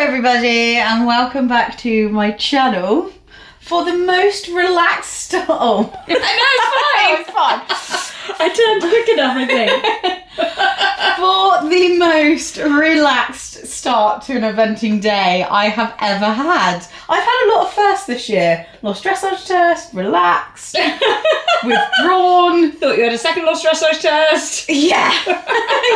everybody, and welcome back to my channel for the most relaxed... Oh. I know, it's fine. It's fun. I turned quick enough, I think. For the most relaxed start to an eventing day I have ever had. I've had a lot of firsts this year. Lost dressage test, relaxed, withdrawn. Thought you had a second lost dressage test. Yeah.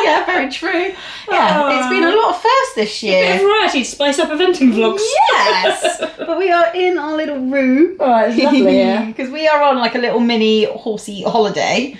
Yeah, very true. Yeah, it's been a lot of firsts this year. A bit of variety to spice up eventing vlogs. Yes! But we are in our little room. Oh, it's lovely, yeah. Because we are on like a little mini horsey holiday.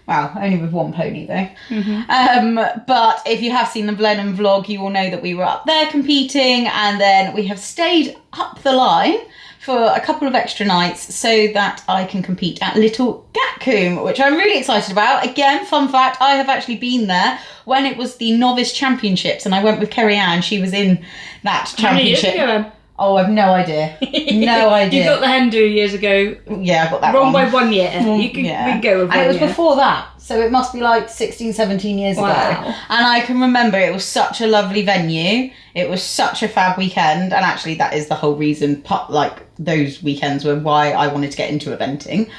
Wow, only with one pony though. Mm-hmm. But if you have seen the Blenheim vlog, you will know that we were up there competing, and then we have stayed up the line for a couple of extra nights so that I can compete at Little Gatcombe, which I'm really excited about. Again, fun fact, I have actually been there when it was the novice championships, and I went with Kerry Ann. She was in that championship. How many years ago? Oh, I've no idea. No idea. You got the hen do years ago. Yeah, I got that wrong wrong. by 1 year. You could Yeah. we go with 1 And it was year. before that, so it must be like 16, 17 years ago. Wow. And I can remember it was such a lovely venue. It was such a fab weekend, and actually that is the whole reason, like those weekends were why I wanted to get into eventing.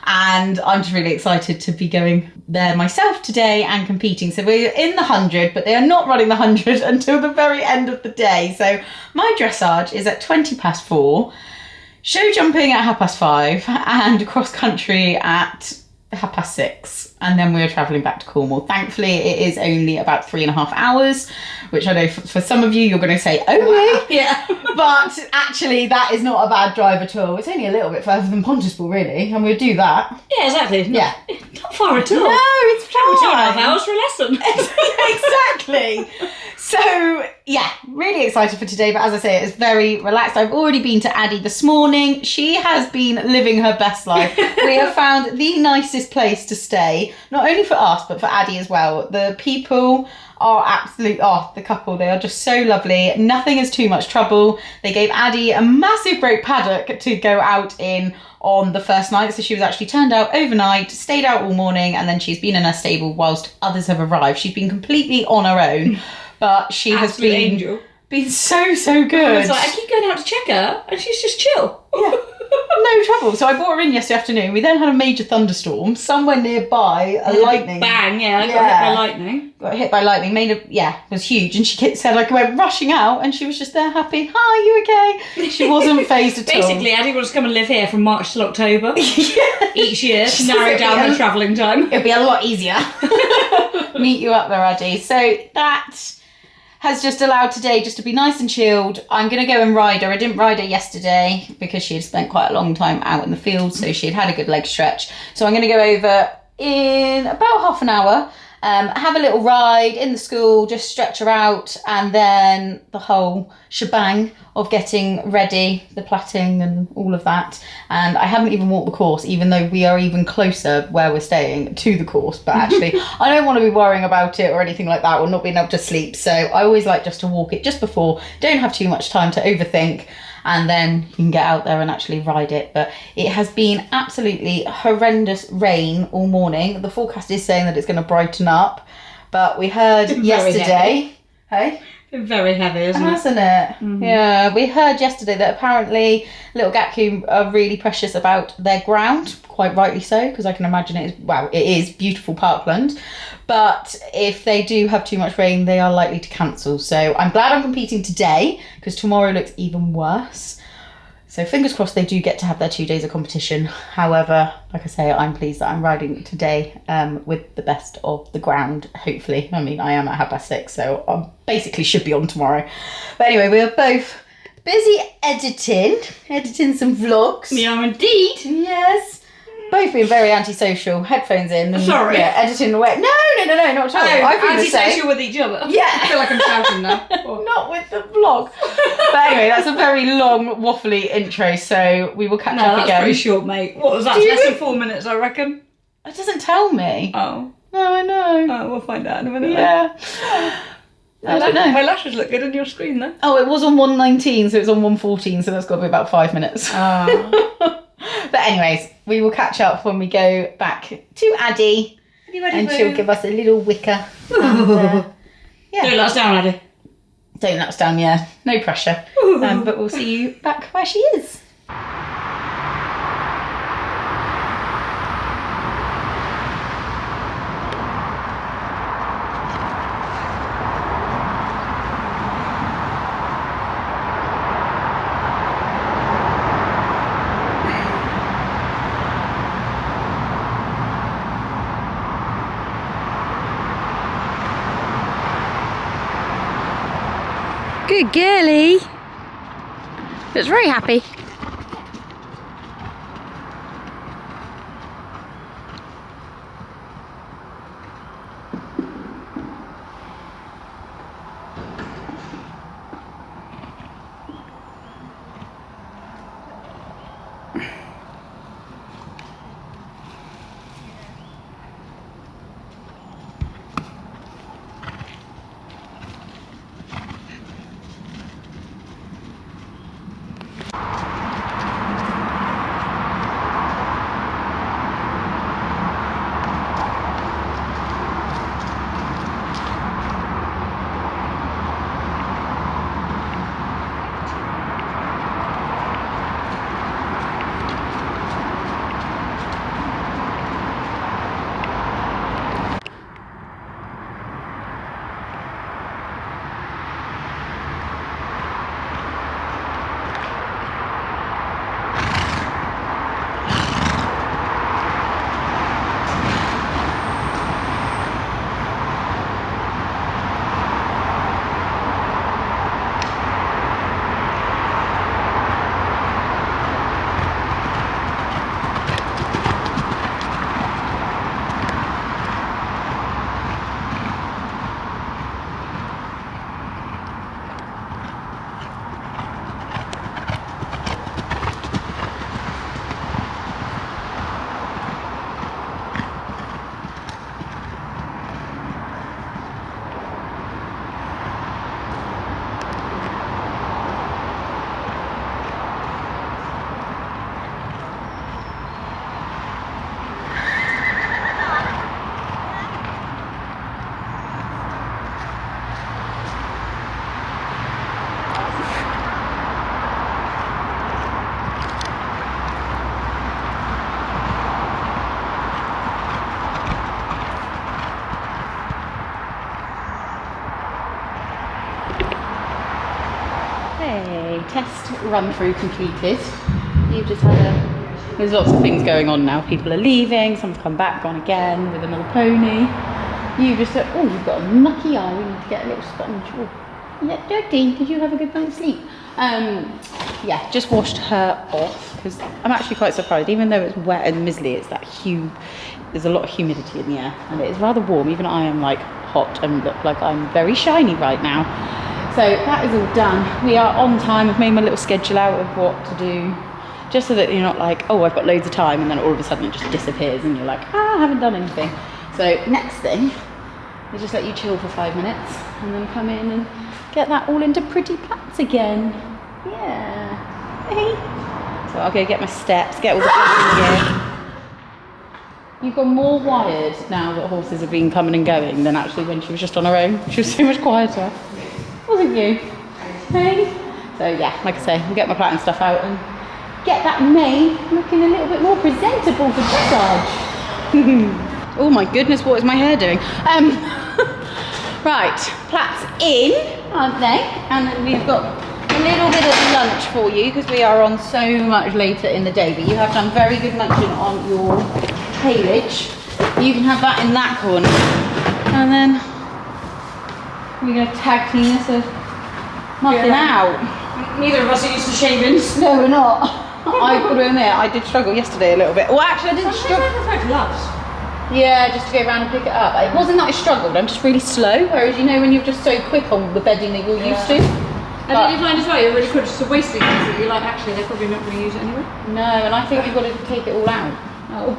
And I'm just really excited to be going there myself today and competing. So we're in the 100, but they are not running the 100 until the very end of the day. So my dressage is at 4:20, show jumping at 5:30, and cross country at 6:30. And then we're travelling back to Cornwall. Thankfully, it is only about 3.5 hours, which I know for some of you, you're going to say, only? Yeah. But actually, that is not a bad drive at all. It's only a little bit further than Pontypool, really, and we'll do that. Yeah, exactly. Yeah. Not far at all. No, it's Travel fine. 2.5 hours for a lesson. Exactly. So, yeah, really excited for today. But as I say, it's very relaxed. I've already been to Addie this morning. She has been living her best life. We have found the nicest place to stay, not only for us, but for Addie as well. The people are the couple, they are just so lovely. Nothing is too much trouble. They gave Addie a massive great paddock to go out in on the first night, so she was actually turned out overnight, stayed out all morning, and then she's been in her stable whilst others have arrived. She's been completely on her own, but she has been so good. I was like, I keep going out to check her, and she's just chill. Yeah. No trouble. So I brought her in yesterday afternoon. We then had a major thunderstorm somewhere nearby. A lightning bang! Yeah, I got hit by lightning. Got hit by lightning. Was huge. And she said, like, I went rushing out, and she was just there, happy. Hi, you okay? She wasn't phased at all. Basically, Addie will just come and live here from March till October each year to narrow down her travelling time. It'll be a lot easier. Meet you up there, Addie. So that has just allowed today just to be nice and chilled. I'm going to go and ride her. I didn't ride her yesterday because she had spent quite a long time out in the field, so she had a good leg stretch. So I'm going to go over in about half an hour, have a little ride in the school, just stretch her out, and then the whole shebang of getting ready, the plaiting and all of that. And I haven't even walked the course, even though we are even closer where we're staying to the course. But actually, I don't want to be worrying about it or anything like that, or not being able to sleep. So I always like just to walk it just before, don't have too much time to overthink, and then you can get out there and actually ride it. But it has been absolutely horrendous rain all morning. The forecast is saying that it's going to brighten up, but we heard yesterday... Hey? Very heavy, isn't it? Hasn't it? Mm-hmm. Yeah, we heard yesterday that apparently Little Gatcombe are really precious about their ground, quite rightly so, because I can imagine it is beautiful parkland. But if they do have too much rain, they are likely to cancel. So I'm glad I'm competing today, because tomorrow looks even worse. So fingers crossed they do get to have their 2 days of competition. However, like I say, I'm pleased that I'm riding today with the best of the ground, hopefully. I mean, I am at 6:30, so I basically should be on tomorrow. But anyway, we are both busy editing some vlogs. We are indeed. Yes. Both being very antisocial, headphones in. And, Sorry. Yeah, editing away. No, not at all. I've been the same. Antisocial with each other. Yeah. I feel like I'm shouting now. Not with the vlog. But anyway, that's a very long, waffly intro, so we will catch up that's again. pretty short, mate. What was that? Do you Less than think- 4 minutes, I reckon. It doesn't tell me. Oh. No, I know. Oh, we'll find out in a minute. Yeah. I don't know. My lashes look good on your screen, though. Oh, it was on 1:19, so it's on 1:14, so that's got to be about 5 minutes. But anyways, we will catch up when we go back to Addie, and she'll give us a little wicker. And, Don't let us down, Addie. Don't let us down, yeah. No pressure. But we'll see you back where she is. Good girlie. Looks very happy. Test run through completed. You've just had there's lots of things going on now. People are leaving, someone's come back, gone again with another pony. You just said, oh, you've got a mucky eye, we need to get a little sponge. Oh, yeah, dirty, did you have a good night's sleep? Yeah, just washed her off because I'm actually quite surprised, even though it's wet and mizzly, it's that there's a lot of humidity in the air and it is rather warm. Even I am like hot and look like I'm very shiny right now. So that is all done. We are on time. I've made my little schedule out of what to do, just so that you're not like, oh, I've got loads of time, and then all of a sudden it just disappears and you're like, I haven't done anything. So next thing, we just let you chill for 5 minutes and then come in and get that all into pretty plats again. Yeah. Hey. So I'll go get my steps, get all the things in gear. You've got more wired now that horses have been coming and going than actually when she was just on her own. She was so much quieter. Wasn't you? Hey? So yeah, like I say, I'll get my plait and stuff out and get that made looking a little bit more presentable for dressage. Oh my goodness, what is my hair doing? Right, plaits in, aren't they? And then we've got a little bit of lunch for you because we are on so much later in the day, but you have done very good munching on your haylage. You can have that in that corner. And then we're going to tag team this of mucking out. Neither of us are used to shavings. No, we're not. I've got to admit, I did struggle yesterday a little bit. Well, actually, I didn't struggle. I prefer gloves. Yeah, just to go around and pick it up. It wasn't that I struggled, I'm just really slow. Whereas, you know, when you're just so quick on the bedding that you're used to. And did you find as well, you're really conscious of wasting things that you're like, actually, they're probably not going to use it anyway? No, and I think you've got to take it all out. Oh.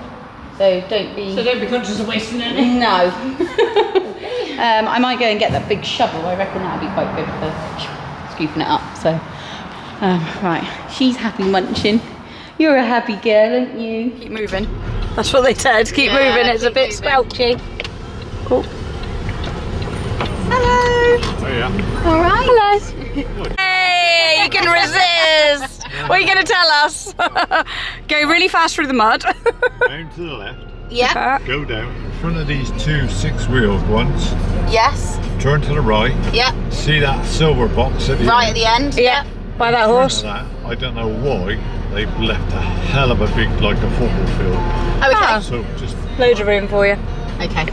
So don't be conscious of wasting anything. No. I might go and get that big shovel. I reckon that'd be quite good for scooping it up. So, right, she's happy munching. You're a happy girl, aren't you? Keep moving. That's what they said. Keep moving. It's a bit squelchy. Oh. Hello. Hello. Oh yeah. All right. Hello. Hey, you can resist. What are you going to tell us? Go really fast through the mud. Down to the left. Yeah. Go down in front of these two 6-wheeled ones. Yes. Turn to the right. Yeah. See that silver box at the Right at end? the end. Yeah. By that In front horse. of that, I don't know why they've left a hell of a big, like a football field. Oh, okay. Ah. So just Loads of room for you. Okay.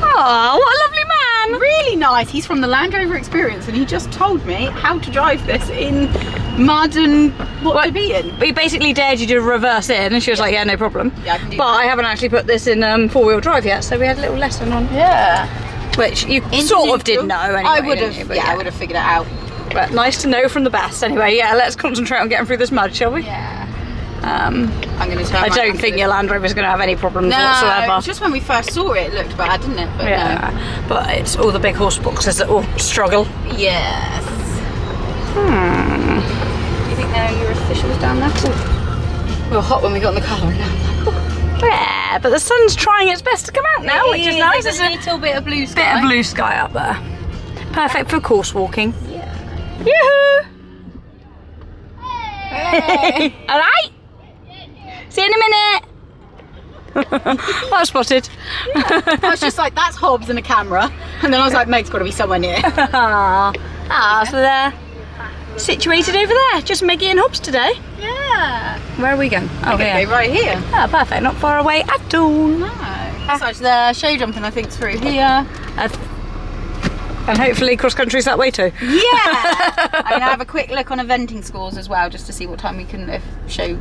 Oh, what a lovely man. Really nice. He's from the Land Rover Experience, and he just told me how to drive this in mud and what to be in. He basically dared you to reverse in, and she was like, yeah, no problem. Yeah, I can do But that. I haven't actually put this in 4-wheel drive yet, so we had a little lesson on, Yeah. which you In sort of neutral. did know anyway. I would have. didn't you? But Yeah, I would have figured it out. But nice to know from the best anyway. Yeah, let's concentrate on getting through this mud, shall we? Yeah. I'm going to turn. I don't think your Land Rover's going to have any problems whatsoever. Just when we first saw it, it looked bad, didn't it? But Yeah, but it's all the big horse boxes that will struggle. no. Yes. Hmm. You think they're your officials down there? Ooh. We were hot when we got in the car. Yeah, but the sun's trying its best to come out now, which is nice. There's There's a little bit of blue a sky. bit of blue sky up there. Perfect for course walking. Yeah. Yoo-hoo! Hey. All right. See you in a minute. Well spotted. I was just like, that's Hobbs and a camera, and then I was like, Meg's got to be somewhere near. So they're situated over there. Just Meggie and Hobbs today. Yeah. Where are we going? Oh, Okay, here. right here. Oh, perfect. Not far away at all. No. So it's the show jumping, I think, through here. And hopefully cross country's that way too. Yeah. I'm gonna have a quick look on eventing scores as well, just to see what time we can show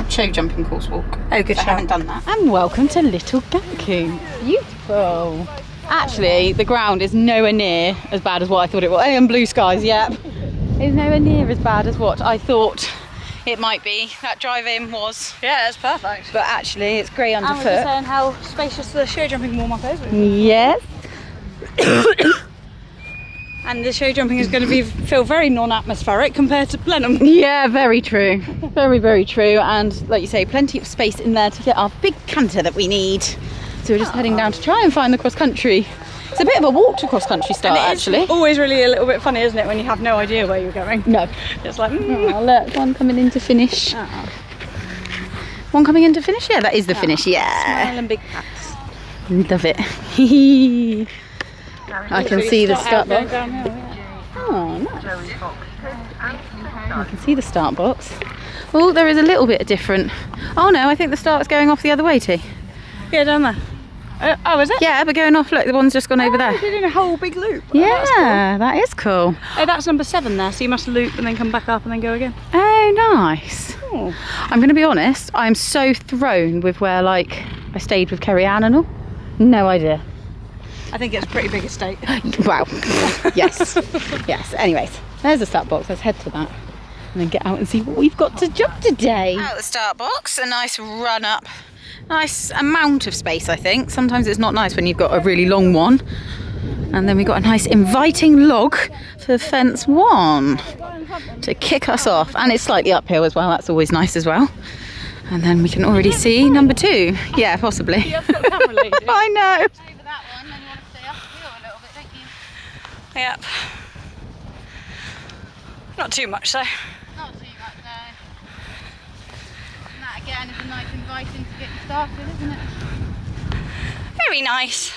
jumping course walk. Oh, good I shout. haven't done that. And welcome to Little Gatcombe. Beautiful. Actually, the ground is nowhere near as bad as what I thought it was. Oh, and blue skies, yep. It's nowhere near as bad as what I thought it might be. That drive-in was. Yeah, it's perfect. But actually, it's grey And we're underfoot. saying how spacious the show jumping warm-up is. Yes. And the show jumping is going to feel very non-atmospheric compared to Blenheim. Yeah, very true. Very, very true. And like you say, plenty of space in there to get our big canter that we need. So we're just heading down to try and find the cross country. It's a bit of a walk to cross country start, actually. It's always really a little bit funny, isn't it, when you have no idea where you're going? No. It's like, Oh, look, one coming in to finish. One coming in to finish? Yeah, that is the finish, yeah. smile and big pats. Love it. I can see the start box. Oh, nice. I can see the start box. Oh, there is a little bit different. Oh no, I think the start's going off the other way, T. Yeah, down there. Oh, is it? Yeah, but going off, look, the one's just gone over there. They're doing a whole big loop. Yeah, that is cool. Oh, that's number 7 there, so you must loop and then come back up and then go again. Oh, nice. Oh. I'm going to be honest, I'm so thrown with where, like, I stayed with Kerry Ann and all. No idea. I think it's a pretty big estate. Wow. Yes. Yes. Anyways, there's the start box. Let's head to that and then get out and see what we've got to jump today. Out the start box, a nice run up. Nice amount of space, I think. Sometimes it's not nice when you've got a really long one. And then we've got a nice inviting log for fence 1 to kick us off. And it's slightly uphill as well. That's always nice as well. And then we can already see number 2. Yeah, possibly. I know. Yep. Not too much though. Not too much, no. And that again is a nice inviting to get you started, isn't it? Very nice.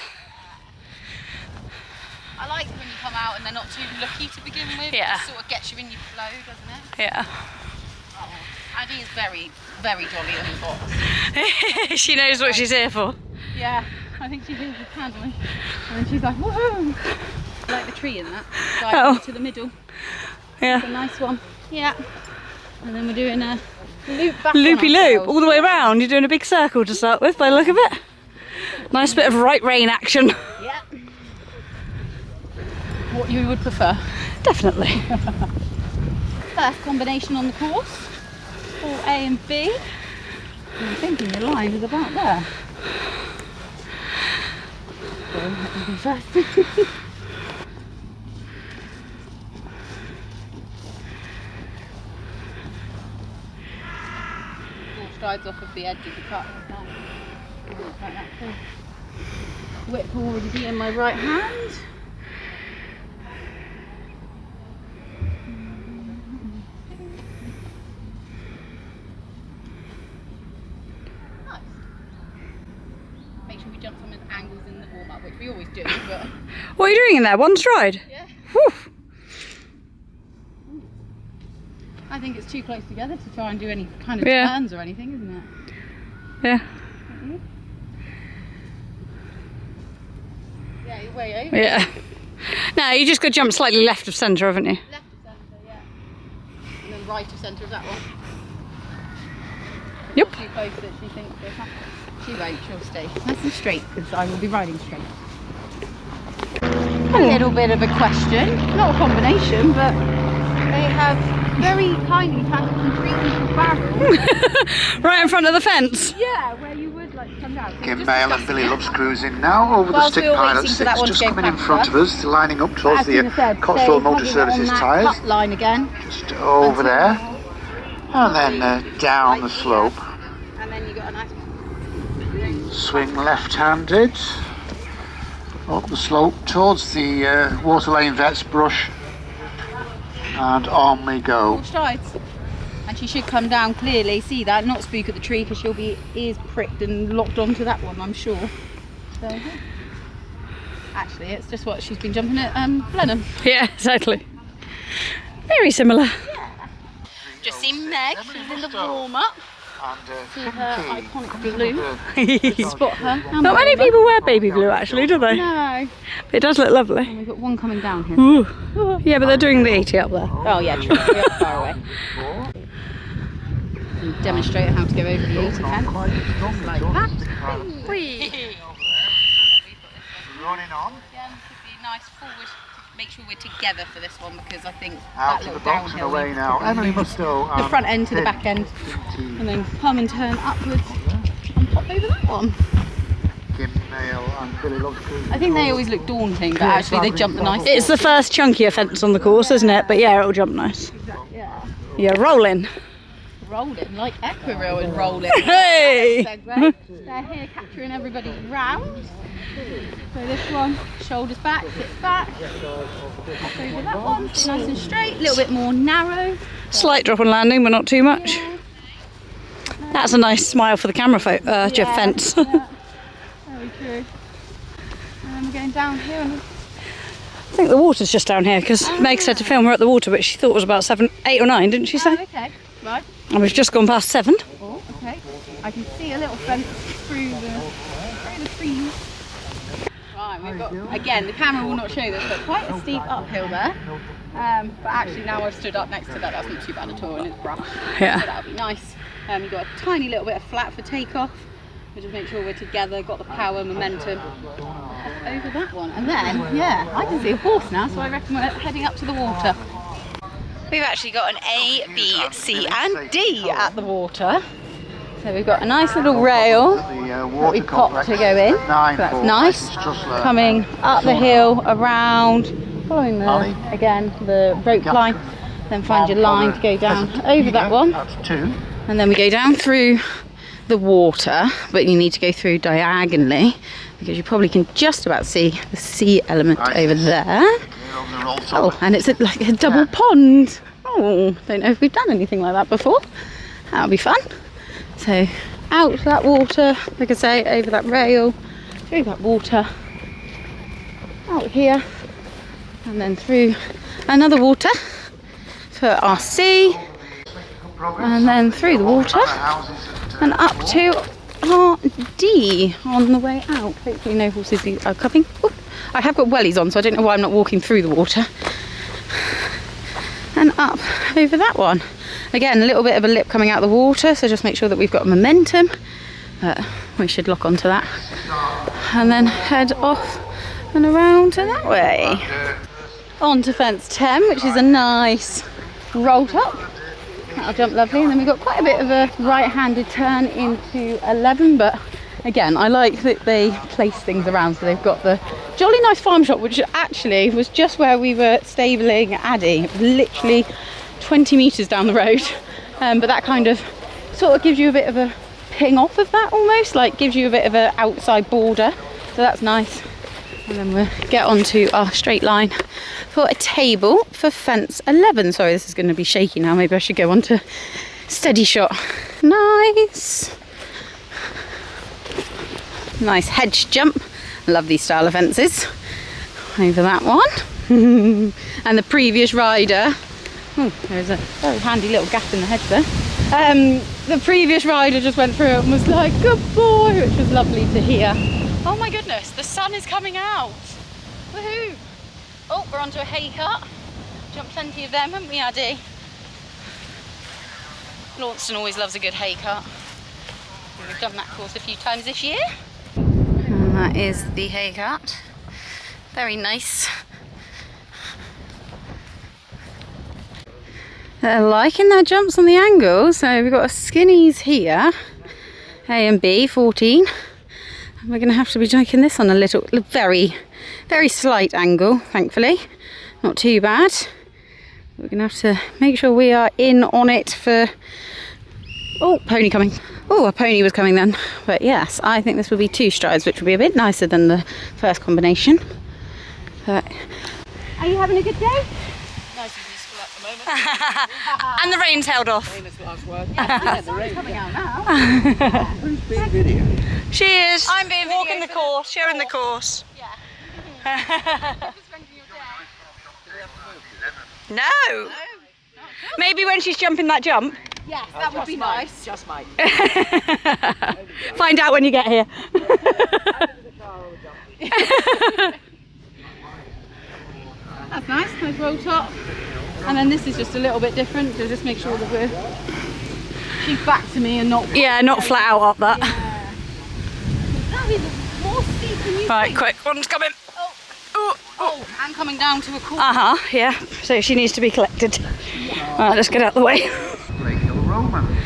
I like when you come out and they're not too lucky to begin with. Yeah. It sort of gets you in your flow, doesn't it? Yeah. Addie is very, very jolly on the box. She knows what she's here for. Yeah, I think she feels the paddling. And then she's like, woohoo! Like the tree in that. Dive to the middle. Yeah. It's a nice one. Yeah. And then we're doing a loop back. Loopy on loop, ourselves. all the way around. You're doing a big circle to start with by the look of it. Nice bit of right rein action. Yeah. What you would prefer? Definitely. First combination on the course. All A and B. I'm thinking your line is about there. Strides off of the edge of the cut. Whip will already be in my right hand. heels in the warm-up, which we always do, but... What are you doing in there? One stride? Yeah. Whew. I think it's too close together to try and do any kind of Yeah. turns or anything, isn't it? Yeah. Yeah, you're way over. Yeah. No, you just got to jump slightly left of centre, haven't you? Left of centre, yeah. And then right of centre of that one. Yep. Too close that she thinks she won't, she'll stay nice and straight because I will be riding straight. A little bit of a question, not a combination, but they have very tiny plastic trees barrels. Right in front of the fence. Yeah, where you would like to come down. So Kim just Mail and discussing Billy it. Loves cruising now over the Whilst stick we were pilot waiting for that 6, one to just go coming in past front us. of us, lining up towards As Tina the said, Cotswold stay Motor heavy Services on that tyres, cut line again, just over there, and then down the slope, and then you got a nice swing left-handed, up the slope towards the Water Lane Vet's brush, and on we go. full strides. And she should come down clearly, see that, not spook at the tree because she'll be ears pricked and locked onto that one, I'm sure. So, actually, it's just what she's been jumping at Blenheim. Yeah, exactly. Very similar. Just seen Meg, she's in the warm-up. And See her iconic blue. Not Spot her. many people wear baby blue actually, do they? No. But it does look lovely. We've got one coming down here. Ooh. Yeah, but they're doing the 80 up there. Oh yeah, true. We are far away. And demonstrate how to go over the 80 fence. Like that. running on, Again, could be nice forward. Make sure we're together for this one because I think out that to the little box and downhill away you now. probably Emily lose Musto. the front end to the back end, and then come and turn upwards and pop over that one. Kim Mail and Billy Loves cruising. I think they always look daunting, but actually they jump the nice. It's the first chunkier fence on the course, isn't it? But yeah, it'll jump nice. Yeah. Yeah, rolling. Rolling like Equireel is rolling. Hey! Segue. They're here capturing everybody round. So this one, shoulders back, hips back. Hop over that one, nice and straight, a little bit more narrow. Slight drop and landing, but not too much. That's a nice smile for the camera fence. Yeah, very true. And then we're going down here. And I think the water's just down here because Meg said to film her at the water, but she thought it was about 7, 8 or 9, didn't she say? okay, right. And we've just gone past 7. Oh, okay. I can see a little fence through the trees. Right, we've got, again, the camera will not show this, but quite a steep uphill there. But actually now I've stood up next to that, that's not too bad at all, and it's brush. Yeah. So that'll be nice. You've got a tiny little bit of flat for takeoff. We'll just make sure we're together, got the power, momentum. Over that one. And then, yeah, I can see a horse now, so I reckon we're heading up to the water. We've actually got an A, B, C and D at the water. So we've got a nice little rail that we popped to go in. So that's nice. Coming up the hill, around, following the rope line. Then find your line to go down over that one. That's 2. And then we go down through the water, but you need to go through diagonally because you probably can just about see the sea element over there. Oh, and it's like a double pond. Oh, don't know if we've done anything like that before. That'll be fun. So out that water, like I say, over that rail, through that water, out here, and then through another water for our C, and then through the water and up to our D on the way out. Hopefully no horses are coming. Ooh, I have got wellies on, so I don't know why I'm not walking through the water. And up over that one. Again, a little bit of a lip coming out of the water, so just make sure that we've got momentum. We should lock onto that. And then head off and around to that way. On to fence 10, which is a nice roll top. That'll jump lovely. And then we've got quite a bit of a right-handed turn into 11, but again, I like that they place things around, so they've got the jolly nice farm shop, which actually was just where we were stabling Addie, literally 20 metres down the road. But that kind of sort of gives you a bit of a ping off of that almost, like gives you a bit of an outside border, so that's nice. And then we'll get onto our straight line for a table for fence 11. Sorry, this is going to be shaky now. Maybe I should go on to steady shot. Nice. Nice hedge jump. Love these style of fences. Over that one. And the previous rider, oh, there's a very handy little gap in the hedge there. The previous rider just went through it and was like, good boy, which was lovely to hear. Oh my goodness, the sun is coming out. Woohoo! Oh, we're onto a hay cut. Jumped plenty of them, haven't we, Addie? Launceston always loves a good hay cut. We've done that course a few times this year. And that is the hay cut. Very nice. They're liking their jumps on the angle. So we've got a skinnies here, A and B, 14. And we're going to have to be taking this on a little, very, very slight angle, thankfully. Not too bad. We're going to have to make sure we are in on it for... Oh, pony coming. Oh, a pony was coming then. But yes, I think this will be 2 strides, which will be a bit nicer than the first combination. But... Are you having a good day? Nice and peaceful at the moment. And the rain's held off. Famous last word. Yeah, the sun's coming out now. Who's being video? She is. I'm being walking videoed the course, sharing the course. No. Maybe when she's jumping that jump. Yes, that would be nice. Just might. Find out when you get here. That's nice, nice roll top. And then this is just a little bit different, so just make sure that she's back to me and not... Yeah, not flat out up that. Yeah. That is more steep than you Right, think. quick, one's coming. Oh, and coming down to a corner. Yeah. So she needs to be collected. Right, let's get out of the way. Roman.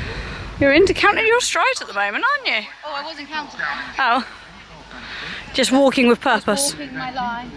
You're into counting your strides at the moment, aren't you? Oh, I wasn't counting them. Oh. Just walking with purpose. Walking my line.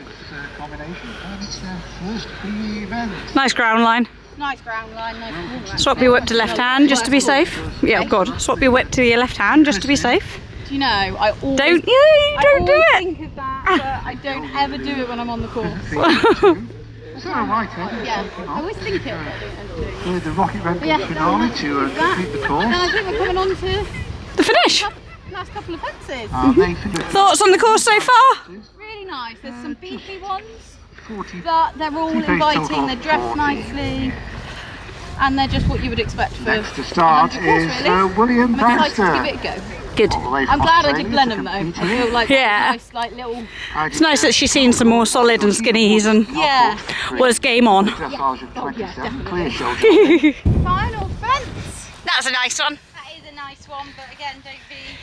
Combination. And it's their first BE event. Nice ground line. Nice ground line, nice. Swap your whip to left hand just to be safe. Yeah, God. Swap your whip to your left hand just to be safe. Do you know, I always... Don't do it. think of that, but I don't ever do it when I'm on the course. It's all right, eh? Yeah, I always think it, but I don't ever do it. The Rocket Red Yeah, finale to complete the course. And I think we're coming on to The finish. last couple of fences. They finished Thoughts on the course so far? Really nice. There's some beefy ones, 40. but they're all inviting. They're dressed nicely, and they're just what you would expect for Next to start a course, is really. William I'm excited to Baxter. give it a go. Good. All the way I'm from glad I did Australia Blenheim to though. I compete feel like Yeah. a nice, like little. It's nice that she's seen some more solid and skinnies and Yeah. was game on. Dressage of 27, clear shoulder. Final fence. That's a nice one. That is a nice one, but again, don't be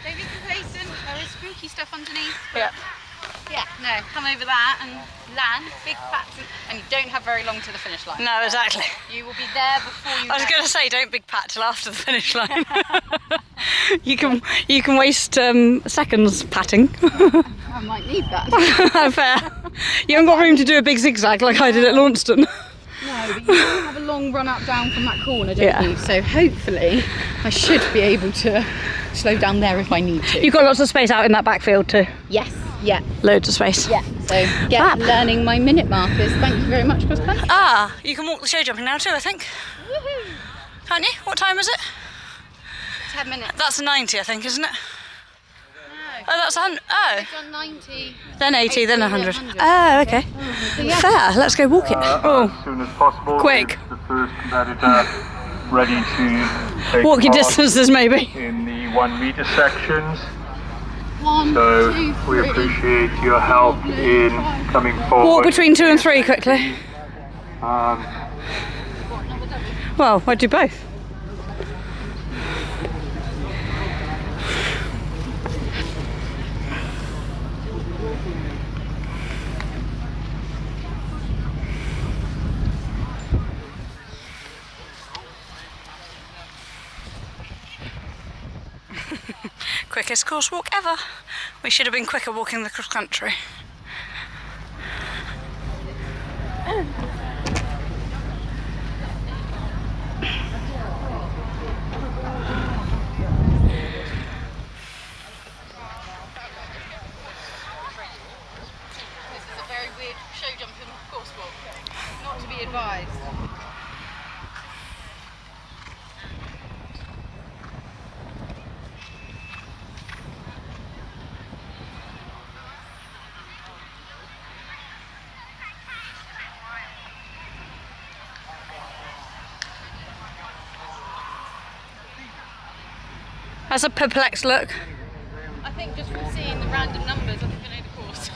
complacent. There is spooky stuff underneath. Yeah. Yeah, no, come over that and land, big pats, and you don't have very long to the finish line. No, exactly. You will be there before you I was know. going to say, don't big pat till after the finish line. you can waste seconds patting. I might need that. Fair. You haven't got room to do a big zigzag like I did at Launceston. No, but you do have a long run up down from that corner, don't you? So hopefully I should be able to slow down there if I need to. You've got lots of space out in that backfield too. Yes, yeah, Loads of space. yeah. So get learning my minute markers. Thank you very much, cross country. Ah, you can walk the show jumping now too, I think. Woohoo! Can't you? What time is it? 10 minutes. That's a 90, I think, isn't it? No. Oh, that's 100. Oh, I've done 90. then 80, then 100. 100. Oh, okay. So yeah. Fair. Let's go walk it. Oh, As soon as possible. Quick. The first competitor ready to take walk your part distances maybe. in the 1 meter sections. 1, So 2, 3. we appreciate your help in coming forward. Walk between 2 and 3 quickly. Um, Well, I'd do both. Quickest course walk ever. We should have been quicker walking the cross country. This is a very weird show jumping course walk. Not to be advised. That's a perplexed look. I think just from seeing the random numbers, I think I know the course.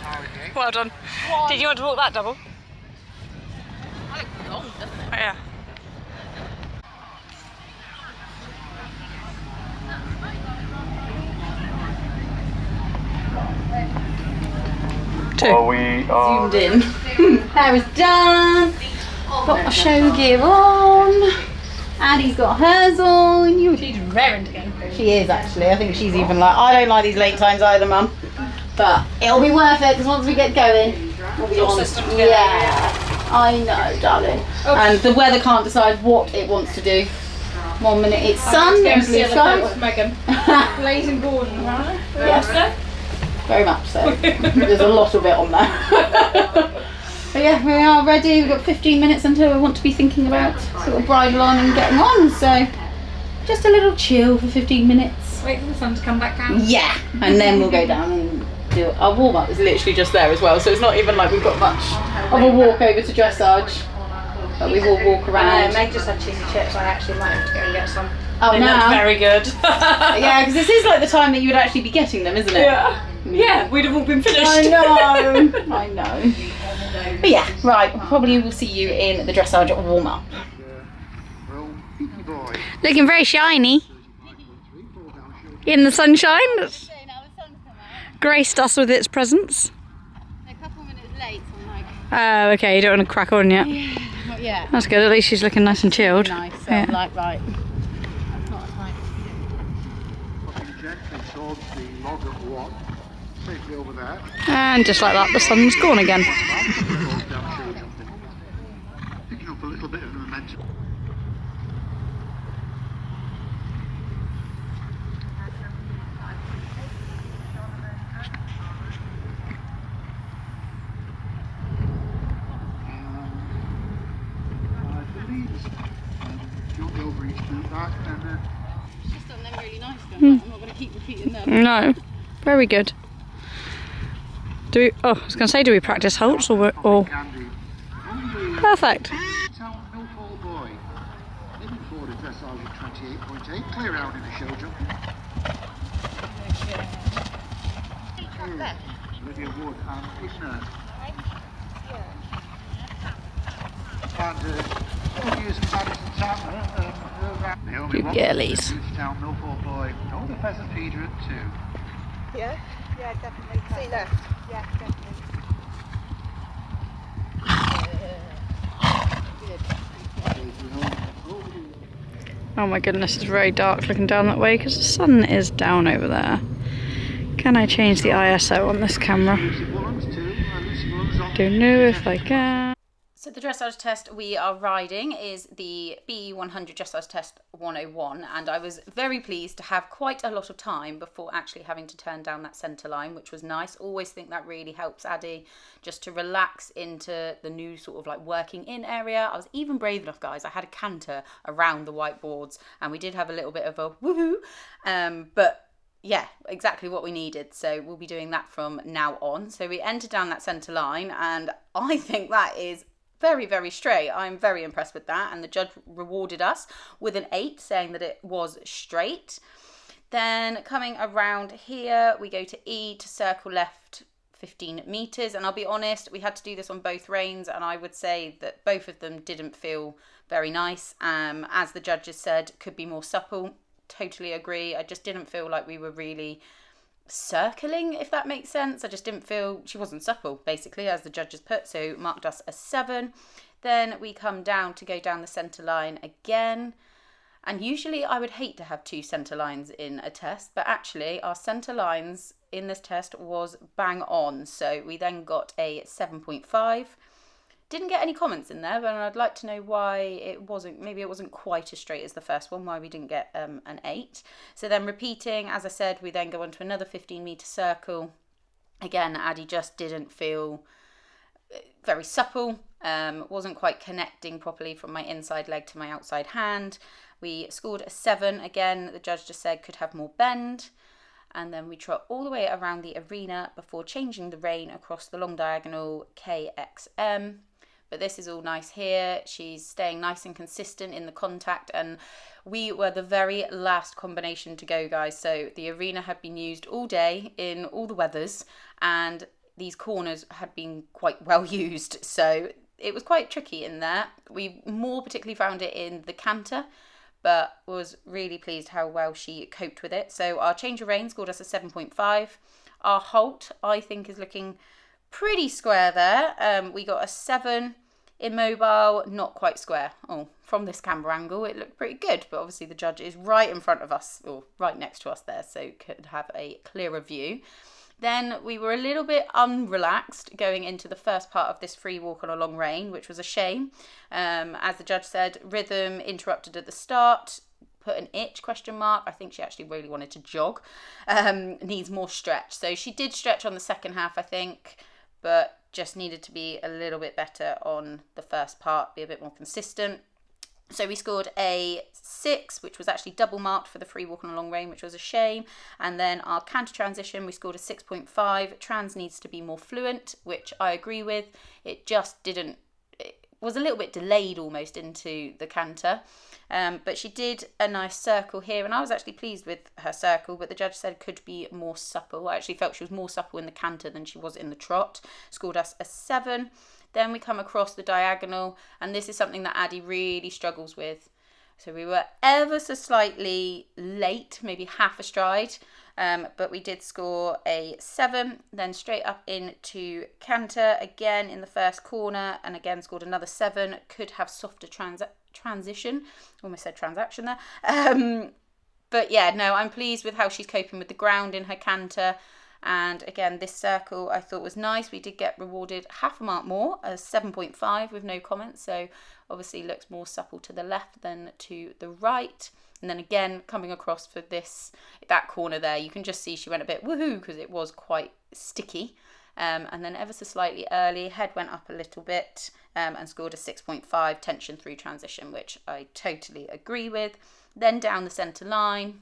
Well done. Did you want to walk that double? That looks long, doesn't it? Oh, yeah. Well, we are Zoomed in. Hair is done. Got my show gear on. Addie's got hers on. She's raring to go. She is actually. I think she's even like, I don't like these late times either, Mum. But it'll be worth it because once we get going, we'll be on. Yeah, I know, darling. And the weather can't decide what it wants to do. 1 minute it's sun and blue skies. Megan. Blazing Gordon, right? Yes. Very much so. There's a lot of it on there. But yeah, we are ready. We've got 15 minutes until we want to be thinking about sort of bridle on and getting on. So just a little chill for 15 minutes. Wait for the sun to come back down. Yeah, and then we'll go down and do it. Our warm up is literally just there as well. So it's not even like we've got much of a walk over to dressage. But we will walk around. Meg just had cheesy chips. I actually might have to go and get some. Oh, They now. look very good. Yeah, because this is like the time that you would actually be getting them, isn't it? Yeah. Yeah, we'd have all been finished. I know. I know. But yeah, right. Probably we'll see you in the dressage warm up. Looking very shiny. In the sunshine. It's graced us with its presence. A couple minutes late, so I'm like, Oh, okay, you don't want to crack on yet. not yet. That's good, at least she's looking nice and chilled. Nice, so Yeah. I'm like, right. That's not a time. Gently towards the log of one, safely over there. And just like that, the sun's gone again. Picking up a little bit of momentum. I believe you'll go over each boot back and It's just done them really nice. I'm not going to keep repeating them. No, very good. Do we, oh, I was going to say, do we practice halts or Candy. perfect? Town Millfall boy. Living forward at dressage at 28.8. Clear out in the show jump. Olivia Wood and Igna. And we'll use Madison Tanner. Naomi You Watson, girlies. Town Millfall boy. Oh, the pheasant feeder at 2. Yeah, definitely. See left. Yeah, definitely. Oh my goodness, it's very dark looking down that way because the sun is down over there. Can I change the ISO on this camera? Don't know if I can. So the dressage test we are riding is the BE100 dressage test 101, and I was very pleased to have quite a lot of time before actually having to turn down that centre line, which was nice. Always think that really helps Addie just to relax into the new sort of like working in area. I was even brave enough, guys, I had a canter around the whiteboards and we did have a little bit of a woohoo, but yeah, exactly what we needed. So we'll be doing that from now on. So we entered down that centre line and I think that is very, very straight. I'm very impressed with that, and the judge rewarded us with an 8, saying that it was straight. Then coming around here, we go to E to circle left 15 metres, and I'll be honest, we had to do this on both reins, and I would say that both of them didn't feel very nice. As the judges said, could be more supple. Totally agree. I just didn't feel like we were really circling, if that makes sense. I just didn't feel she wasn't supple, basically, as the judges put, so marked us a 7. Then we come down to go down the centre line again, and usually I would hate to have 2 centre lines in a test, but actually our centre lines in this test was bang on, so we then got a 7.5. Didn't get any comments in there, but I'd like to know why it wasn't, maybe it wasn't quite as straight as the first one, why we didn't get an 8. So then repeating, as I said, we then go on to another 15 metre circle. Again, Addie just didn't feel very supple, wasn't quite connecting properly from my inside leg to my outside hand. We scored a 7, again, the judge just said could have more bend. And then we trot all the way around the arena before changing the rein across the long diagonal KXM. but this is all nice here. She's staying nice and consistent in the contact, and we were the very last combination to go, guys. So the arena had been used all day in all the weathers, and these corners had been quite well used. So it was quite tricky in there. We more particularly found it in the canter, but was really pleased how well she coped with it. So our change of rein scored us a 7.5. Our halt, I think, is looking pretty square there. We got a 7. Immobile, not quite square. Oh, from this camera angle, it looked pretty good, but obviously the judge is right in front of us, or right next to us there, so could have a clearer view. Then we were a little bit unrelaxed going into the first part of this free walk on a long rein, which was a shame. As the judge said, rhythm interrupted at the start, put an itch, ? I think she actually really wanted to jog. Needs more stretch. So she did stretch on the second half, I think, but just needed to be a little bit better on the first part, be a bit more consistent. So we scored a 6, which was actually double marked for the free walk on a long rein, which was a shame. And then our canter transition, we scored a 6.5. Trans needs to be more fluent, which I agree with. It just didn't, it was a little bit delayed almost into the canter. But she did a nice circle here, and I was actually pleased with her circle, but the judge said could be more supple. I actually felt she was more supple in the canter than she was in the trot. Scored us a 7. Then we come across the diagonal, and this is something that Addie really struggles with. So we were ever so slightly late, maybe half a stride, but we did score a 7. Then straight up into canter again in the first corner, and again scored another 7. Could have softer transition. Almost said transaction there. But yeah, no, I'm pleased with how she's coping with the ground in her canter. And again, this circle I thought was nice. We did get rewarded half a mark more, a 7.5 with no comments. So obviously looks more supple to the left than to the right. And then again, coming across for that corner there, you can just see she went a bit woohoo because it was quite sticky. And then ever so slightly early, head went up a little bit and scored a 6.5 tension through transition, which I totally agree with. Then down the centre line.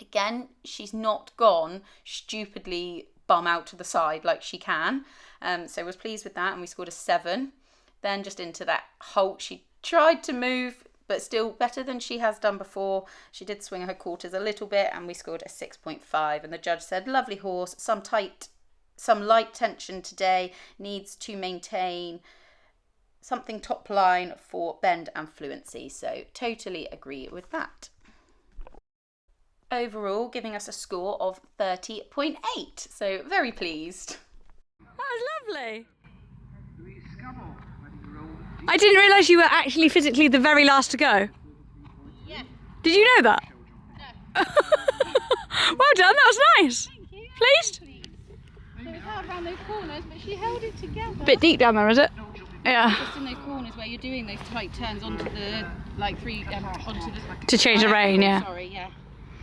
Again, she's not gone stupidly bum out to the side like she can. So was pleased with that, and we scored a 7. Then just into that halt, she tried to move, but still better than she has done before. She did swing her quarters a little bit, and we scored a 6.5. And the judge said, lovely horse, some light tension today, needs to maintain something top line for bend and fluency. So totally agree with that. Overall, giving us a score of 30.8. So very pleased. That was lovely. I didn't realise you were actually physically the very last to go. Yeah. Did you know that? No. Well done, that was nice. Thank you. Pleased? So it was hard around those corners, but she held it together. Bit deep down there, is it? Yeah. Just in those corners where you're doing those tight turns onto the, onto the... To change the rein, yeah. Sorry, yeah.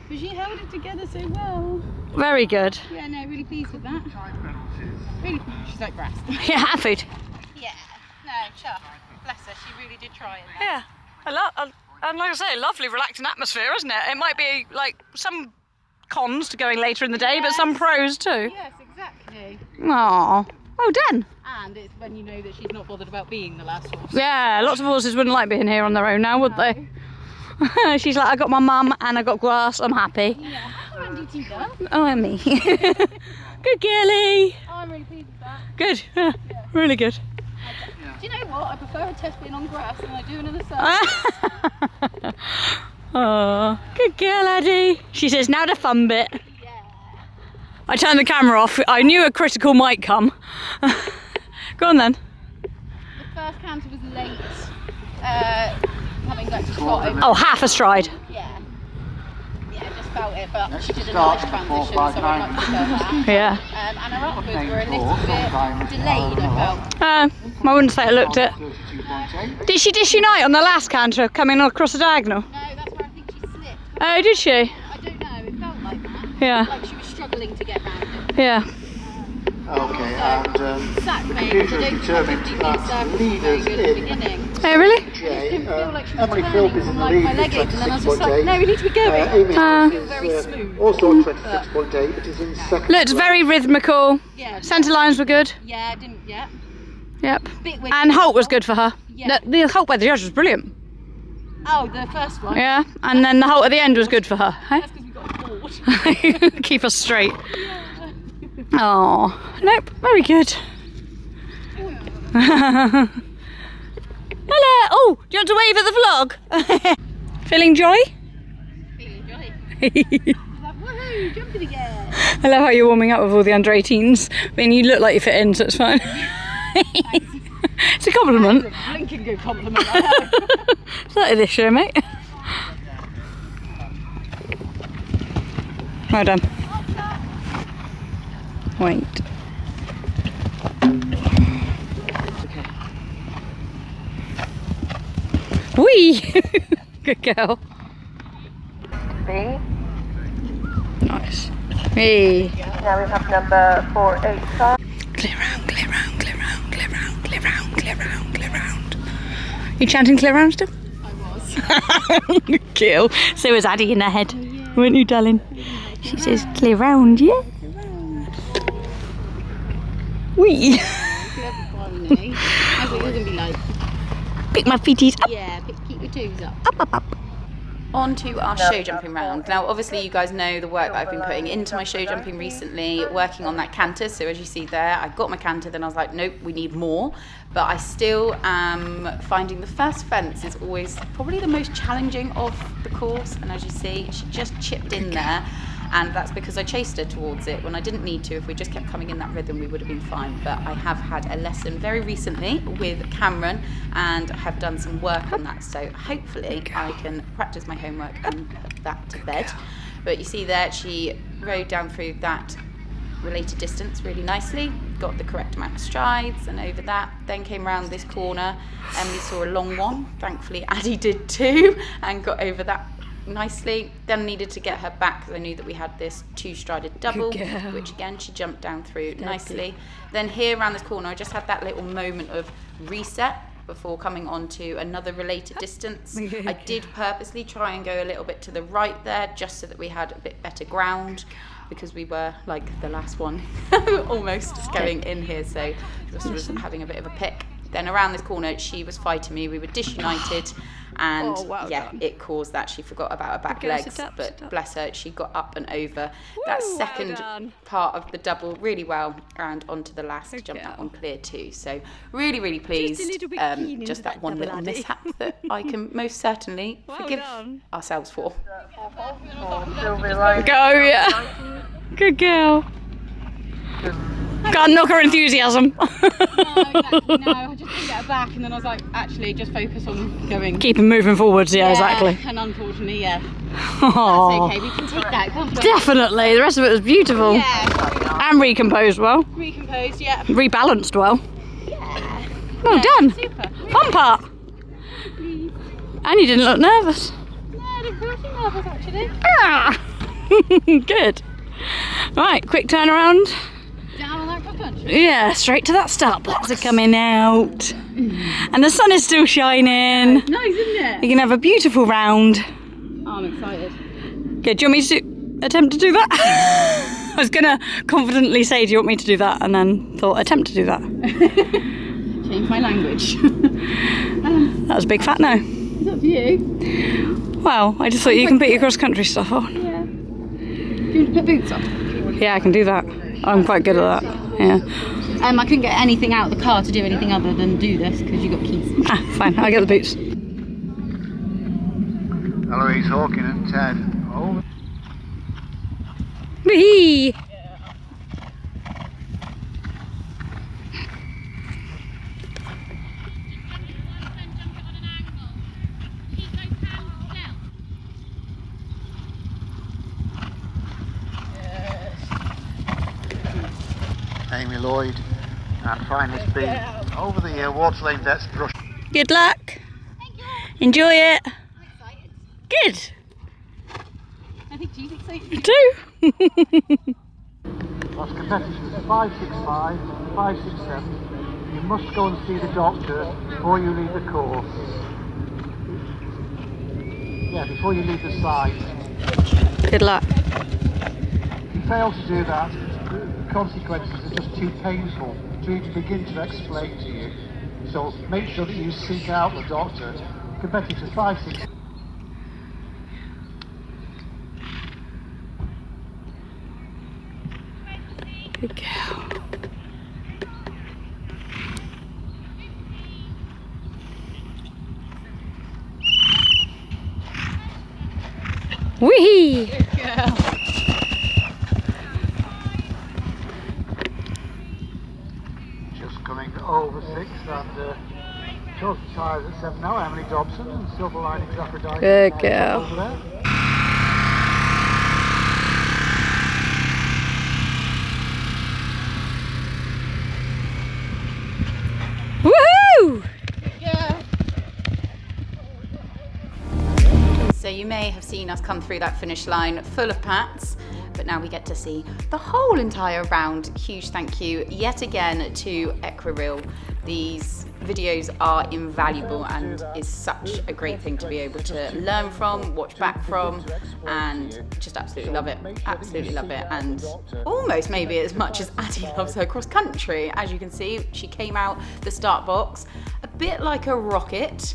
But she held it together so well. Very good. Yeah, no, really pleased with that. Really, she's like brass. Yeah, happy. Yeah, no, chuff. Bless her, she really did try it. Yeah. And like I say, lovely relaxing atmosphere, isn't it? It might be like some cons to going later in the day, but some pros too. Yes, exactly. Aww. Well done. And it's when you know that she's not bothered about being the last horse. Yeah, lots of horses wouldn't like being here on their own now, would they? She's like, I got my mum and I got grass, I'm happy. Yeah, Andy too, though. Oh, and me. Good girlie. Oh, I'm really pleased with that. Good, yeah. Really good. Do you know what? I prefer a test being on grass than I do in a circle. Oh, good girl, Addie. She says, now the fun bit. Yeah. I turned the camera off. I knew a critical might come. Go on then. The first canter was late. Having got to trot over. Oh, half a stride. Yeah. Yeah, just felt it, but she did a nice transition, so I'd like to go that. Yeah. And her upwards were a little bit delayed, I felt. I wouldn't say I looked it. Did she disunite on the last canter coming across the diagonal? No, that's where I think she slipped. Oh, did she? I don't know, it felt like that. Yeah. Like she was struggling to get round it. Yeah. Okay, and Sack the me, computer I has don't determined think that very leaders good at the in beginning. Oh, really? J, Didn't feel like she was Emily turning Philp is in from the like lead my with leg ache, and then I was just like, 26.8. no, we need to be going. Amy Feel very is smooth. also 26.8, but is in second. Looked very rhythmical. Yeah. Centre lines were good. Yeah, didn't. Yeah. Yep. Bit windy. And Holt was good for her. Yeah. The Holt by the judge was brilliant. Oh, the first one. Yeah. And then the Holt at the end was good for her. Hey? That's because we got bored. Keep us straight. Oh, nope. Very good. Hello. Oh, do you want to wave at the vlog? Feeling joy? Feeling jolly. Woohoo, jumping again. I love how you're warming up with all the under 18s. I mean, you look like you fit in, so it's fine. It's a compliment. That's a blinking good compliment, I know. Started this show, mate. Well done. Wait. Whee! Good girl. B. Nice. Whee! Now we have number 485. Clear round, clear round, clear round, clear round, clear round, clear round, clear round. You chanting clear round still? I was. Kill. So was Addie in her head. Weren't you, darling? She says clear round, yeah? Whee! I thought you were going to be like, Pick my feeties up. yeah, keep your toes up. Up, up, up. On to our show jumping round. Now obviously you guys know the work that I've been putting into my show jumping recently, working on that canter. So as you see there, I got my canter, then I was like, nope, we need more. But I still am finding the first fence is always probably the most challenging of the course. And as you see, she just chipped in there. And that's because I chased her towards it when I didn't need to. If we just kept coming in that rhythm, we would have been fine. But I have had a lesson very recently with Cameron and have done some work on that. So hopefully I can practice my homework and put that to bed. But you see there, she rode down through that related distance really nicely, got the correct amount of strides and over that, then came around this corner. Emily saw a long one. Thankfully Addie did too and got over that nicely. Then needed to get her back because I knew that we had this two-strided double, which again she jumped down through nicely. Then here around this corner I just had that little moment of reset before coming on to another related distance. I did purposely try and go a little bit to the right there just so that we had a bit better ground because we were like the last one almost going in here, so just was having a bit of a pick. Then around this corner she was fighting me, we were disunited. And it caused that. She forgot about her back legs, but bless her, she got up and over that second part of the double really well and onto the last jump that one clear too. So really pleased. Just that one little mishap that I can most certainly forgive ourselves for. Go, yeah. Good girl. Can't knock her enthusiasm. No, exactly, no, I just couldn't get her back and then I was like, actually just focus on going. Keep him moving forwards, yeah, exactly. And unfortunately, yeah. Oh, That's okay, we can take that, can't we? definitely. The rest of it was beautiful. Yeah. And recomposed well. Recomposed, yeah. Rebalanced well. Yeah. Well done. Super. Fun part. And you didn't look nervous. No, I didn't feel too nervous actually. Ah. Good. Right, quick turnaround. Down on that cross country. Yeah, straight to that start box. Are coming out. And the sun is still shining. Nice, isn't it? You can have a beautiful round. Oh, I'm excited. Okay, do you want me to attempt to do that? I was going to confidently say, do you want me to do that? And then thought, attempt to do that. Change my language. That was a big fat no. It's up to you. Well, I just thought you can put your cross-country stuff on. Yeah. Do you want to put boots on? Yeah, I can do that. I'm quite good at that. Yeah. I couldn't get anything out of the car to do anything other than do this because you got keys. Ah, fine. I'll get the boots. Eloise Hawking and Ted. Oh. Whee! Amy Lloyd and finally speed over the water lane that's brushed. Good luck. Thank you. Enjoy it. I'm excited. Good. I think she's excited. Me too. That's competitions 565, 567. You must go and see the doctor before you leave the course. Yeah, before you leave the site. Good luck. If you fail to do that, the consequences are just too painful. to even begin to explain to you. So make sure that you seek out the doctor. Competitive 5, 6. Good girl. Whee! Good girl. Just coming over 6 and chose the tyres at 7 now. Emily Dobson and Silver Linings Aphrodite. Good girl. Over there. Woohoo! So you may have seen us come through that finish line full of pats, but now we get to see the whole entire round. Huge thank you yet again to Equireel. These videos are invaluable and is such a great thing to be able to learn from, watch back from, and just absolutely love it. Absolutely love it. And almost maybe as much as Addie loves her cross country. As you can see, she came out the start box a bit like a rocket.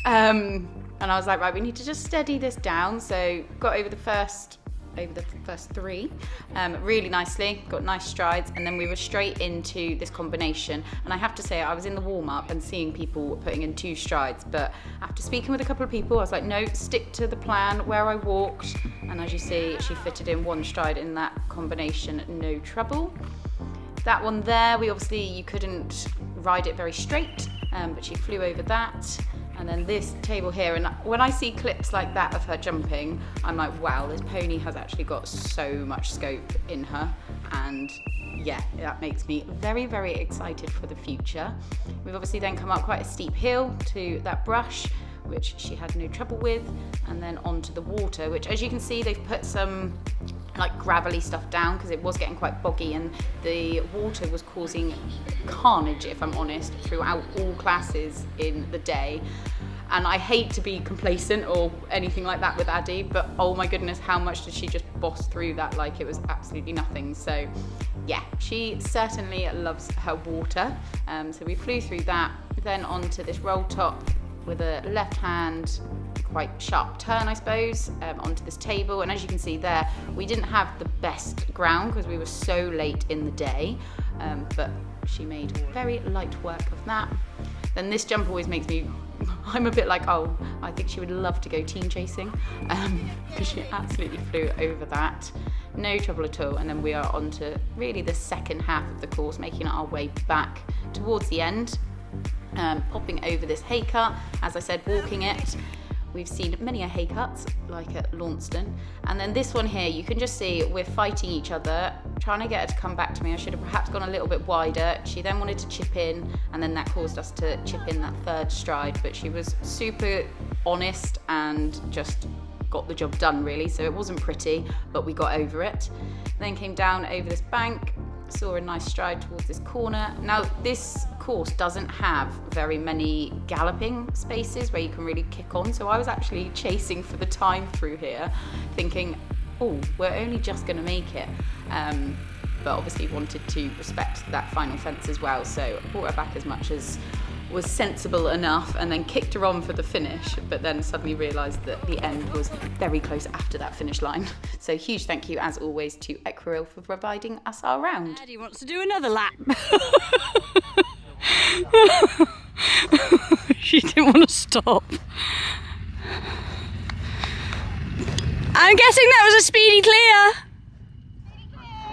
And I was like, right, we need to just steady this down. So got over the first 3 really nicely, got nice strides, and then we were straight into this combination. And I have to say, I was in the warm-up and seeing people putting in 2 strides, but after speaking with a couple of people, I was like, no, stick to the plan where I walked. And as you see, she fitted in 1 stride in that combination, no trouble. That one there, you couldn't ride it very straight, but she flew over that. And then this table here, and when I see clips like that of her jumping, I'm like, wow, this pony has actually got so much scope in her. And yeah, that makes me very, very excited for the future. We've obviously then come up quite a steep hill to that brush, which she had no trouble with, and then onto the water, which as you can see, they've put some like gravelly stuff down because it was getting quite boggy and the water was causing carnage, if I'm honest, throughout all classes in the day. And I hate to be complacent or anything like that with Addie, but oh my goodness, how much did she just boss through that like it was absolutely nothing. So yeah, she certainly loves her water. So we flew through that, then onto this roll top with a left hand quite sharp turn, I suppose, onto this table. And as you can see there, we didn't have the best ground because we were so late in the day, but she made very light work of that. Then this jump always makes me, I'm a bit like, oh, I think she would love to go team chasing, because she absolutely flew over that. No trouble at all. And then we are on to really the second half of the course, making our way back towards the end, popping over this hay cut, as I said, walking it. We've seen many a hay cuts, like at Launceston. And then this one here, you can just see we're fighting each other, trying to get her to come back to me. I should have perhaps gone a little bit wider. She then wanted to chip in, and then that caused us to chip in that 3rd stride. But she was super honest and just got the job done, really. So it wasn't pretty, but we got over it. Then came down over this bank, saw a nice stride towards this corner. Now this course doesn't have very many galloping spaces where you can really kick on, so I was actually chasing for the time through here, thinking, oh, we're only just going to make it, but obviously wanted to respect that final fence as well, so I brought her back as much as was sensible enough, and then kicked her on for the finish, but then suddenly realised that the end was very close after that finish line. So huge thank you as always to Equireel for providing us our round. Addie wants to do another lap. She didn't want to stop. I'm guessing that was a speedy clear.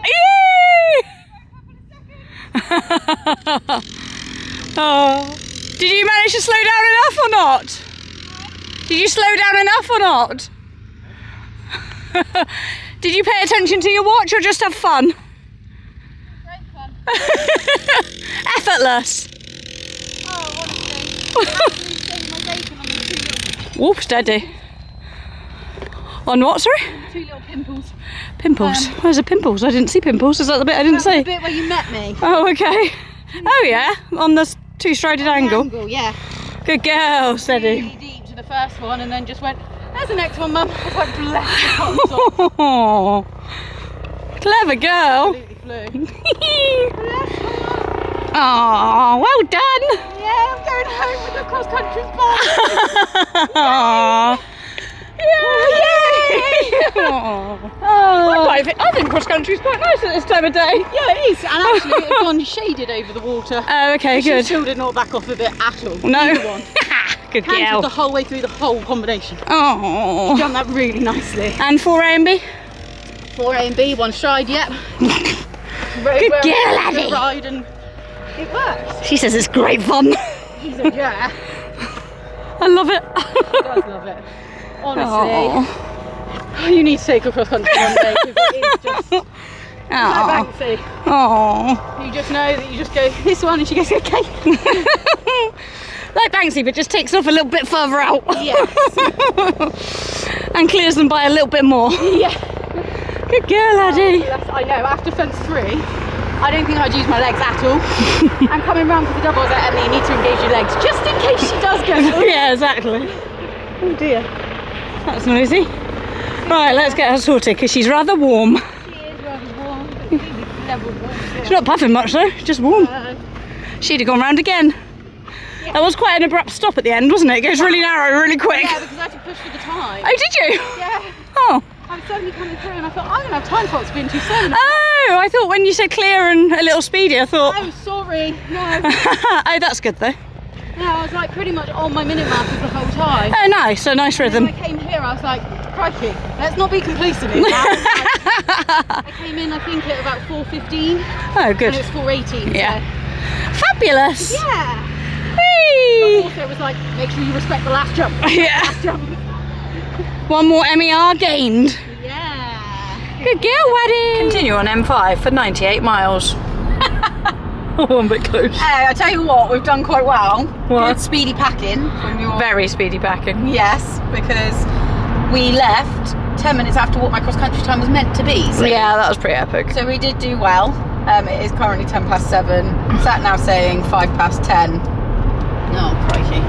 Yay! Oh. Did you manage to slow down enough or not? Did you slow down enough or not? Did you pay attention to your watch or just have fun? Great fun. Effortless. Oh, honestly. Actually saved my bacon on the 2 little... Whoop, steady. On what, sorry? 2 little pimples. Pimples. Where's the pimples? I didn't see pimples. Is that the bit I didn't see? The bit where you met me. Oh, okay. Oh, yeah. On the 2-strided angle. Yeah. Good girl, steady. Really deep to the first one and then just went, there's the next one, Mum. I was like, bless your cotton sock. Clever girl. Absolutely flew. Oh, well done. Yeah, I'm going home with the cross country ball. I think cross country is quite nice at this time of day. Yeah, it is. And actually, it's gone shaded over the water. Oh, okay, good. She did not back off a bit at all. No. Either one. Good Canted girl. the whole way through the whole combination. Oh. Done that really nicely. And 4A and B? 4A and B, one stride, yep. Good girl, Addie. Ride and it works. She says it's great fun. She said, yeah. I love it. She does love it. Honestly. Oh, you need to take a cross country one day because it is just like Banksy. Oh. You just know that you just go this one and she goes, okay. Like Banksy, but just takes off a little bit further out. Yes. And clears them by a little bit more. Yeah. Good girl, Addie. I know, after fence 3, I don't think I'd use my legs at all. And coming round for the double, I was like, Emily, you need to engage your legs just in case she does go. Yeah, exactly. Oh dear. That's noisy. Right, let's get her sorted because she's rather warm. She is rather warm, but really level warm. She's not puffing much though, just warm. She'd have gone round again. Yeah. That was quite an abrupt stop at the end, wasn't it? It goes really narrow, really quick. Yeah, because I had to push for the time. Oh, did you? Yeah. Oh. I was suddenly coming through and I thought, I'm going to have time for it to be in too soon. Oh, I thought when you said clear and a little speedy, I thought... Oh, sorry. No. Oh, that's good though. No, I was like pretty much on my minute markers the whole time. Oh, nice. A nice rhythm. When I came here, I was like, crikey, let's not be complacent in that. I came in, I think, at about 4:15. Oh, good. And it was 4:18. Yeah. Fabulous. Yeah. Whee! But also, it was like, make sure you respect the last jump. Yeah. Last jump. One more MER gained. Yeah. Good girl, Addie. Continue on M5 for 98 miles. Oh, I'm a bit close. Hey, I tell you what, we've done quite well. What? Good speedy packing from your... Very speedy packing. Yes, because we left 10 minutes after what my cross-country time was meant to be. So, Yeah, that was pretty epic. so we did do well. It is currently 7:10. Sat now saying 10:05. Oh, crikey.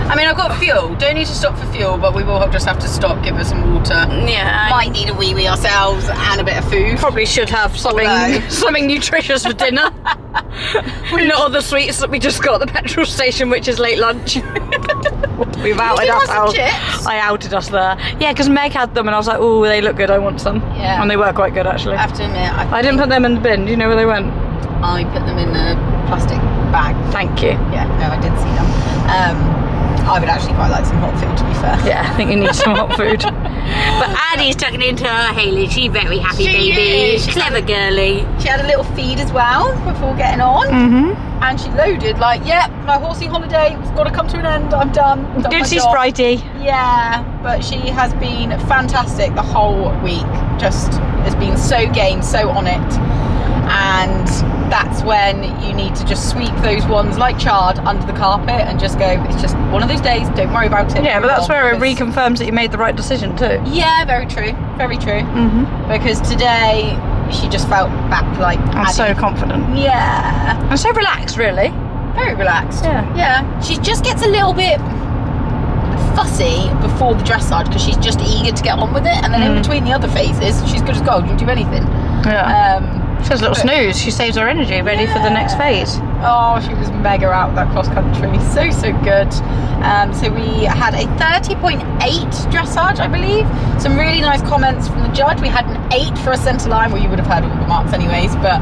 I mean, I've got fuel. Don't need to stop for fuel, but we will just have to stop, give her some water. Yeah. Might need a wee ourselves and a bit of food. Probably should have something Although- something nutritious for dinner. Not all the sweets that we just got at the petrol station, which is late lunch. We've outed you have some ourselves. chips? I outed us there. Yeah, because Meg had them and I was like, oh, they look good, I want some. Yeah. And they were quite good actually. I have to admit, I didn't put them in the bin. Do you know where they went? I put them in a plastic bag. Thank you. Yeah, no, I did see them. I would actually quite like some hot food, to be fair. Yeah, I think you need some hot food. But Addie's tucking into her Hayley. She's very happy, She baby. is. Clever girly. She had a little feed as well before getting on. Mm-hmm. And she loaded like, yep, my horsey holiday has got to come to an end. I'm done. Done Did my see job. Spritey. Yeah, but she has been fantastic the whole week. Just has been so game, so on it. And that's when you need to just sweep those ones like chard under the carpet and just go, it's just one of those days, don't worry about it. Yeah, but that's where it Because- reconfirms that you made the right decision too. Yeah, very true, very true. Mm-hmm. Because today she just felt back like I'm so Addie. confident. Yeah, I'm so relaxed, really. very relaxed. Yeah. Yeah, she just gets a little bit fussy before the dressage because she's just eager to get on with it, and then in between the other phases she's good as gold, she'll do anything. Yeah. She has a little but- snooze. She saves her energy, ready for the next phase. Oh, she was mega out that cross country, so good. So we had a 30.8 dressage, I believe. Some really nice comments from the judge. We had an 8 for a centre line. Well, you would have heard all the marks anyways, but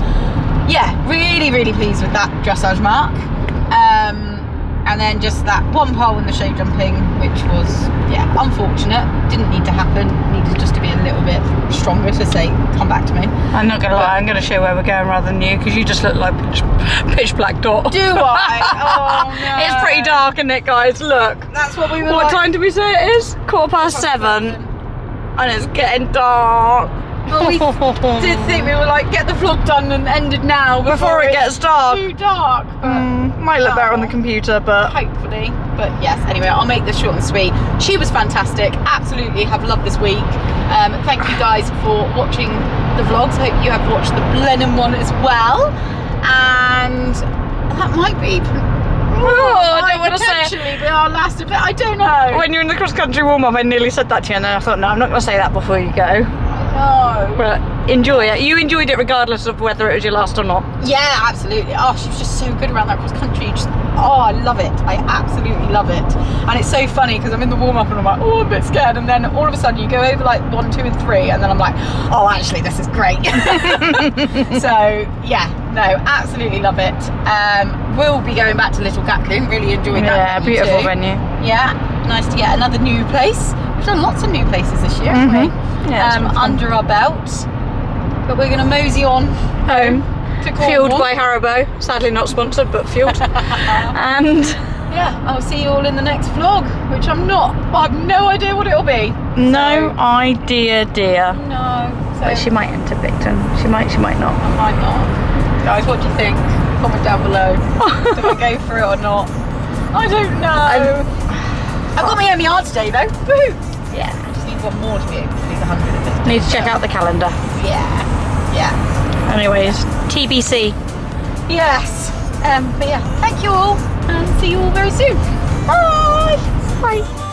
yeah, really pleased with that dressage mark. And then just that one pole in the show jumping, which was, yeah, unfortunate. Didn't need to happen. Needed just to be a little bit stronger to say, come back to me. I'm not going to lie, I'm going to show where we're going rather than you, because you just look like pitch black dot. Do I? Oh no. It's pretty dark, isn't it, guys? Look. That's what we were What like. time did we say it is? 7:15. And it's getting dark. Well, we did think we were like, get the vlog done and ended now Before it it's gets dark. too dark. But Might look better on the computer, but hopefully. But yes, anyway, I'll make this short and sweet. She was fantastic. Absolutely have loved this week. Thank you guys for watching the vlogs. Hope you have watched the Blenheim one as well. And that might be. I don't want to say it. potentially be our last event. I don't know. When you're in the cross-country warm-up, I nearly said that to you, and then I thought, no, I'm not going to say that before you go. No. But enjoy it. You enjoyed it regardless of whether it was your last or not. Yeah, absolutely. Oh, she was just so good around that cross country. I love it. I absolutely love it. And it's so funny because I'm in the warm up and I'm like, oh, I'm a bit scared. And then all of a sudden you go over like 1, 2 and 3 and then I'm like, oh, actually this is great. So yeah, no, absolutely love it. We'll be going back to Little Gatcombe. Really enjoyed that. Yeah, venue beautiful too. venue. Yeah, nice to get another new place. We've done lots of new places this year, haven't we? Yeah, it's been fun. Under our belt. But we're going to mosey on Home. to Fueled Cornwall. by Haribo. Sadly not sponsored, but fueled. And yeah, I'll see you all in the next vlog, which I have no idea what it'll be. no idea, dear. No. So But she might enter Bicton. She might not. I might not. Guys, what do you think? Comment down below. Do I go for it or not? I don't know. I've got my own yard today though. Woohoo! Yeah, I just need one more to be able to do the 100 of this. Need to check out the calendar. Yeah. Yeah. Anyways, TBC. Yes. But yeah, thank you all and see you all very soon. Bye. Bye.